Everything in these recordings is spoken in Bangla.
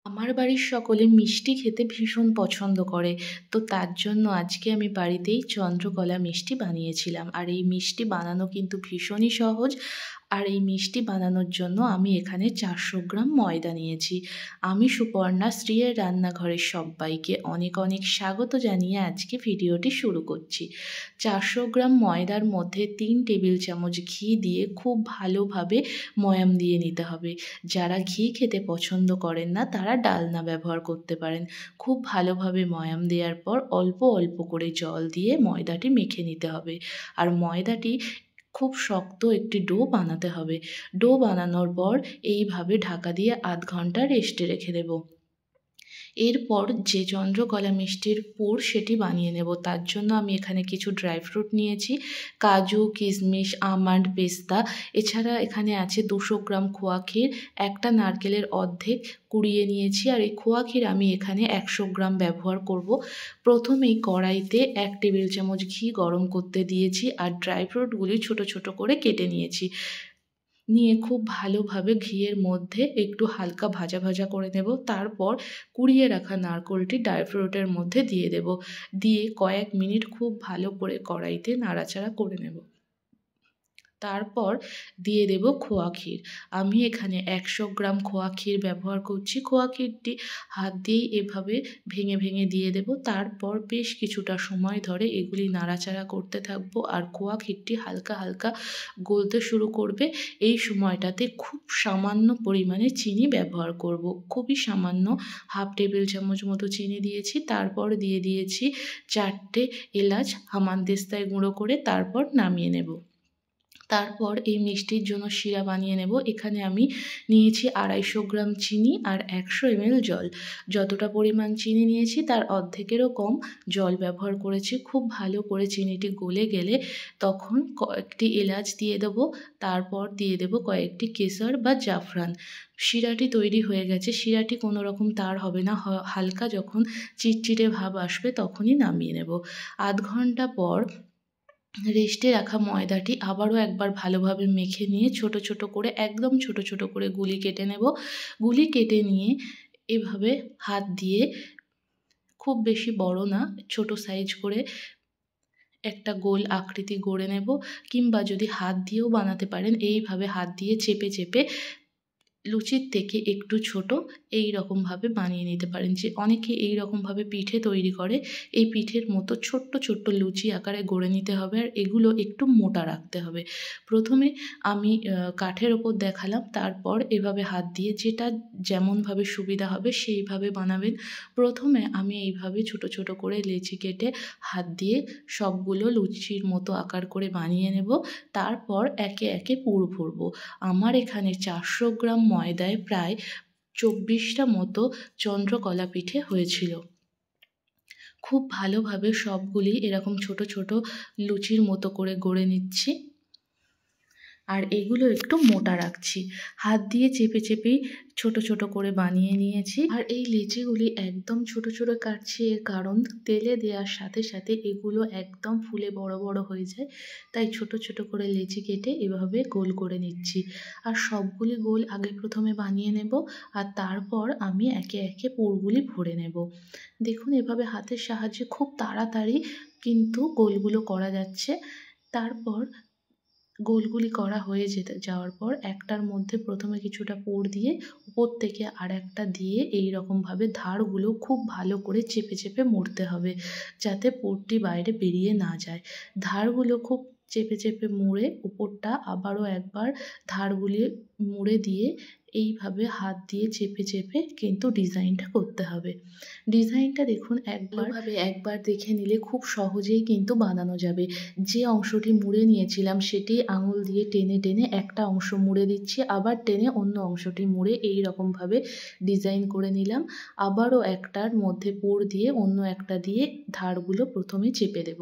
আমার বাড়ির সকলে মিষ্টি খেতে ভীষণ পছন্দ করে। তো তার জন্য আজকে আমি বাড়িতেই চন্দ্রকলা মিষ্টি বানিয়েছিলাম। আর এই মিষ্টি বানানো কিন্তু ভীষণই সহজ। আর এই মিষ্টি বানানোর জন্য আমি এখানে 400 গ্রাম ময়দা নিয়েছি। আমি সুপর্ণা শ্রীয়ের রান্নাঘরের সবাইকে অনেক অনেক স্বাগত জানিয়ে আজকে ভিডিওটি শুরু করছি। 400 গ্রাম ময়দার মধ্যে 3 টেবিল চামচ ঘি দিয়ে খুব ভালোভাবে ময়াম দিয়ে নিতে হবে। যারা ঘি খেতে পছন্দ করেন না তারা ডালনা ব্যবহার করতে পারেন। খুব ভালোভাবে ময়াম দেওয়ার পর অল্প অল্প করে জল দিয়ে ময়দাটি মেখে নিতে হবে। আর ময়দাটি খুব শক্ত একটি ডো বানাতে হবে। ডো বানানোর পর এইভাবে ঢাকা দিয়ে আধ ঘন্টা রেস্টে রেখে দেব। এরপর যে চন্দ্রকলা মিষ্টির পুর সেটি বানিয়ে নেব। তার জন্য আমি এখানে কিছু ড্রাই ফ্রুট নিয়েছি, কাজু, কিশমিশ, আমন্ড, পেস্তা। এছাড়া এখানে আছে 200 গ্রাম খোয়া ক্ষীর, একটা নারকেলের অর্ধেক কুড়িয়ে নিয়েছি। আর এই খোয়া ক্ষীর আমি এখানে 100 গ্রাম ব্যবহার করব। প্রথমেই কড়াইতে 1 টেবিল চামচ ঘি গরম করতে দিয়েছি আর ড্রাই ফ্রুটগুলি ছোট ছোট করে কেটে নিয়েছি। নিয়ে খুব ভালোভাবে ঘিয়ের মধ্যে একটু হালকা ভাজা ভাজা করে নেব। তারপর কুড়িয়ে রাখা নারকেলটি ড্রাই ফ্রুটের মধ্যে দিয়ে দেব। দিয়ে কয়েক মিনিট খুব ভালো করে কড়াইতে নাড়াচাড়া করে নেব। তারপর দিয়ে দেব খোয়া ক্ষীর। আমি এখানে 100 গ্রাম খোয়া ক্ষীর ব্যবহার করছি। খোয়া ক্ষীরটি হাত দিয়েই এভাবে ভেঙে ভেঙে দিয়ে দেব। তারপর বেশ কিছুটা সময় ধরে এগুলি নাড়াচাড়া করতে থাকবো আর খোয়া ক্ষীরটি হালকা হালকা গলতে শুরু করবে। এই সময়টাতে খুব সামান্য পরিমাণে চিনি ব্যবহার করব। খুবই সামান্য, হাফ টেবিল চামচ মতো চিনি দিয়েছি। তারপর দিয়ে দিয়েছি 4টে এলাচ হামানদিস্তায় গুঁড়ো করে, তারপর নামিয়ে নেব। তারপর এই মিষ্টির জন্য শিরা বানিয়ে নেব। এখানে আমি নিয়েছি 250 গ্রাম চিনি আর 100 ml জল। যতটা পরিমাণ চিনি নিয়েছি তার অর্ধেকেরও কম জল ব্যবহার করেছি। খুব ভালো করে চিনিটি গলে গেলে তখন কয়েকটি এলাচ দিয়ে দেবো। তারপর দিয়ে দেবো কয়েকটি কেশর বা জাফরান। শিরাটি তৈরি হয়ে গেছে। শিরাটি কোনো রকম তার হবে না, হালকা যখন চিটচিটে ভাব আসবে তখনই নামিয়ে নেব। আধ ঘন্টা পর রেস্টে রাখা ময়দাটি আবারও একবার ভালোভাবে মেখে নিয়ে ছোট ছোট করে, একদম ছোট ছোট করে গুলি কেটে নেব। গুলি কেটে নিয়ে এভাবে হাত দিয়ে, খুব বেশি বড় না, ছোট সাইজ করে একটা গোল আকৃতি গড়ে নেব। কিংবা যদি হাত দিয়েও বানাতে পারেন, এইভাবে হাত দিয়ে চেপে চেপে লুচির থেকে একটু ছোট এই রকমভাবে বানিয়ে নিতে পারেন। যে অনেকে এই রকমভাবে পিঠে তৈরি করে, এই পিঠের মতো ছোট্ট ছোট্ট লুচি আকারে গড়ে নিতে হবে। আর এগুলো একটু মোটা রাখতে হবে। প্রথমে আমি কাঠের ওপর দেখালাম, তারপর এভাবে হাত দিয়ে যেটা যেমনভাবে সুবিধা হবে সেইভাবে বানাবেন। প্রথমে আমি এইভাবে ছোট ছোট করে লেচি কেটে হাত দিয়ে সবগুলো লুচির মতো আকার করে বানিয়ে নেব। তারপর একে একে পুর ভরব। আমার এখানে 400 গ্রাম ময়দায় প্রায় 24টা মতো চন্দ্রকলা পিঠে হয়েছিল। খুব ভালোভাবে সবগুলি এরকম ছোট ছোট লুচির মতো করে গড়ে নিচ্ছি। আর এগুলো একটু মোটা রাখছি। হাত দিয়ে চেপে চেপেই ছোট ছোট করে বানিয়ে নিয়েছি। আর এই লিচিগুলি একদম ছোট ছোট কাটছি এর কারণ তেলে দেওয়ার সাথে সাথে এগুলো একদম ফুলে বড় বড় হয়ে যায়। তাই ছোট ছোট করে লিচি কেটে এভাবে গোল করে নিচ্ছি। আর সবগুলি গোল আগে প্রথমে বানিয়ে নেব আর তারপর আমি একে একে পুরগুলি ভরে নেব। দেখুন এভাবে হাতের সাহায্যে খুব তাড়াতাড়ি কিন্তু গোলগুলো করা যাচ্ছে। তারপর গোলগুলি করা হয়ে যাওয়ার পর একটার মধ্যে প্রথমে কিছুটা পুর দিয়ে উপর থেকে আর একটা দিয়ে এই রকমভাবে ধারগুলো খুব ভালো করে চেপে চেপে মুড়তে হবে, যাতে পুরটি বাইরে বেরিয়ে না যায়। ধারগুলো খুব চেপে চেপে মুড়ে উপরটা আবারও একবার ধারগুলি মুড়ে দিয়ে এইভাবে হাত দিয়ে চেপে চেপে কিন্তু ডিজাইনটা করতে হবে। ডিজাইনটা দেখুন একবার দেখে নিলে খুব সহজেই কিন্তু বানানো যাবে। যে অংশটি মুড়ে নিয়েছিলাম সেটি আঙুল দিয়ে টেনে টেনে একটা অংশ মুড়ে দিচ্ছি, আবার টেনে অন্য অংশটি মুড়ে এই রকমভাবে ডিজাইন করে নিলাম। আবারও একটার মধ্যে পুর দিয়ে অন্য একটা দিয়ে ধারগুলো প্রথমে চেপে দেব।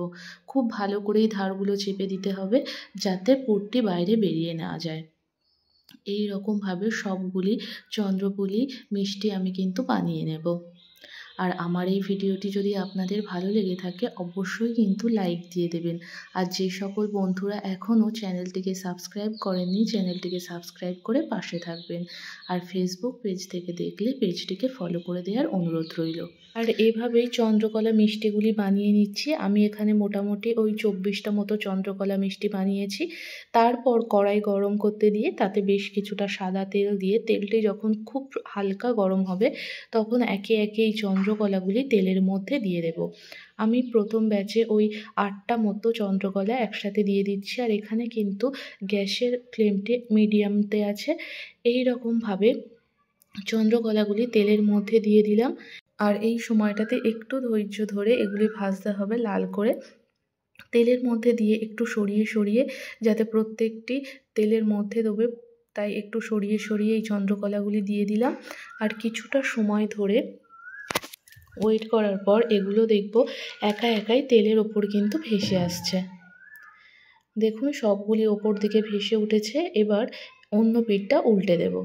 খুব ভালো করেই ধারগুলো চেপে দিতে হবে যাতে পুরটি বাইরে বেরিয়ে না যায়। এই রকমভাবে সবগুলি চন্দ্রপুলি মিষ্টি আমি কিন্তু বানিয়ে নেব। আর আমার এই ভিডিওটি যদি আপনাদের ভালো লেগে থাকে অবশ্যই কিন্তু লাইক দিয়ে দেবেন। আর যে সকল বন্ধুরা এখনও চ্যানেলটিকে সাবস্ক্রাইব করেননি চ্যানেলটিকে সাবস্ক্রাইব করে পাশে থাকবেন। আর ফেসবুক পেজ থেকে দেখলে পেজটিকে ফলো করে দেওয়ার অনুরোধ রইল। আর এভাবেই চন্দ্রকলা মিষ্টিগুলি বানিয়ে নিচ্ছি। আমি এখানে মোটামুটি ওই 24টা মতো চন্দ্রকলা মিষ্টি বানিয়েছি। তারপর কড়াই গরম করতে দিয়ে তাতে বেশ কিছুটা সাদা তেল দিয়ে তেলটি যখন খুব হালকা গরম হবে তখন একে একে এই চন্দ্রকলাগুলি তেলের মধ্যে দিয়ে দেব। আমি প্রথম ব্যাচে ওই 8টা মতো চন্দ্রকলা একসাথে দিয়ে দিচ্ছি। আর এখানে কিন্তু গ্যাসের ফ্লেমটি মিডিয়ামতে আছে। এই রকমভাবে চন্দ্রকলাগুলি তেলের মধ্যে দিয়ে দিলাম। আর এই সময়টাতে একটু ধৈর্য ধরে এগুলি ভাজতে হবে লাল করে। তেলের মধ্যে দিয়ে একটু সরিয়ে সরিয়ে যাতে প্রত্যেকটি তেলের মধ্যে দেবে, তাই একটু সরিয়ে সরিয়ে এই চন্দ্রকলাগুলি দিয়ে দিলাম। আর কিছুটা সময় ধরে ওয়েট করার পর এগুলো দেখব একা একাই তেলের ওপর কিন্তু ভেসে আসছে। দেখুন সবগুলি ওপর দিকে ভেসে উঠেছে। এবার অন্য পিঠটা উল্টে দেব।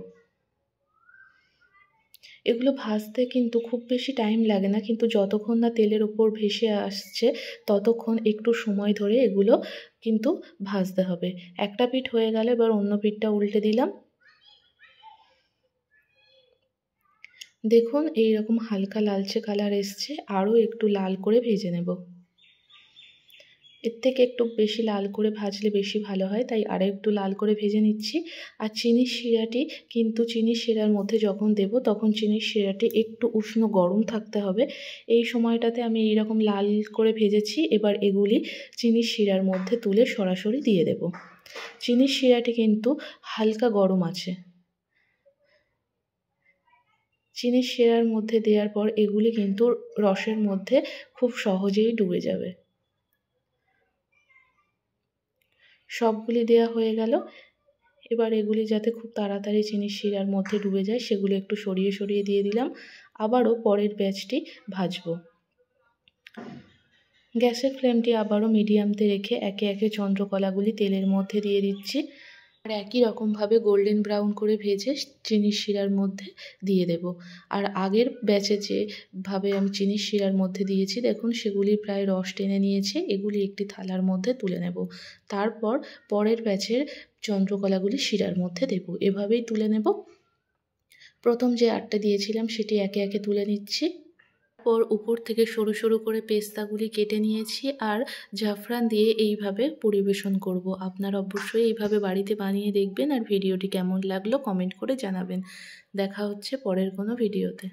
এগুলো ভাজতে কিন্তু খুব বেশি টাইম লাগে না, কিন্তু যতক্ষণ না তেলের ওপর ভেসে আসছে ততক্ষণ একটু সময় ধরে এগুলো কিন্তু ভাজতে হবে। একটা পিঠ হয়ে গেলে এবার অন্য পিঠটা উল্টে দিলাম। দেখুন এইরকম হালকা লালচে কালার এসছে, আরও একটু লাল করে ভেজে নেব। এর থেকে একটু বেশি লাল করে ভাজলে বেশি ভালো হয়, তাই আরও একটু লাল করে ভেজে নিচ্ছি। আর চিনির শিরাটি কিন্তু চিনির শিরার মধ্যে যখন দেব তখন চিনির শিরাটি একটু উষ্ণ গরম থাকতে হবে। এই সময়টাতে আমি এইরকম লাল করে ভেজেছি। এবার এগুলি চিনির শিরার মধ্যে তুলে সরাসরি দিয়ে দেব। চিনির শিরাটি কিন্তু হালকা গরম আছে। চিনির শিরার মধ্যে দেওয়ার পর এগুলি কিন্তু রসের মধ্যে খুব সহজেই ডুবে যাবে। সবগুলি দেওয়া হয়ে গেল। এবার এগুলি যাতে খুব তাড়াতাড়ি চিনির শিরার মধ্যে ডুবে যায় সেগুলো একটু সরিয়ে সরিয়ে দিয়ে দিলাম। আবারও পরের ব্যাচটি ভাজবো। গ্যাসের ফ্লেমটি আবারও মিডিয়ামতে রেখে একে একে চন্দ্রকলাগুলি তেলের মধ্যে দিয়ে দিচ্ছি। আর একই রকমভাবে গোল্ডেন ব্রাউন করে ভেজে চিনির শিরার মধ্যে দিয়ে দেব। আর আগের ব্যাচে যেভাবে আমি চিনির শিরার মধ্যে দিয়েছি দেখুন সেগুলি প্রায় রস টেনে নিয়েছে। এগুলি একটি থালার মধ্যে তুলে নেব। তারপর পরের ব্যাচের চন্দ্রকলাগুলি শিরার মধ্যে দেব। এভাবেই তুলে নেব। প্রথম যে 8টা দিয়েছিলাম সেটি একে একে তুলে নিচ্ছি। পর উপর থেকে সরু সরু করে পেস্তাগুলি কেটে নিয়েছি আর জাফরান দিয়ে এইভাবে পরিবেশন করব। আপনারা অবশ্যই এইভাবে বাড়িতে বানিয়ে দেখবেন আর ভিডিওটি কেমন লাগলো কমেন্ট করে জানাবেন। দেখা হচ্ছে পরের কোনো ভিডিওতে।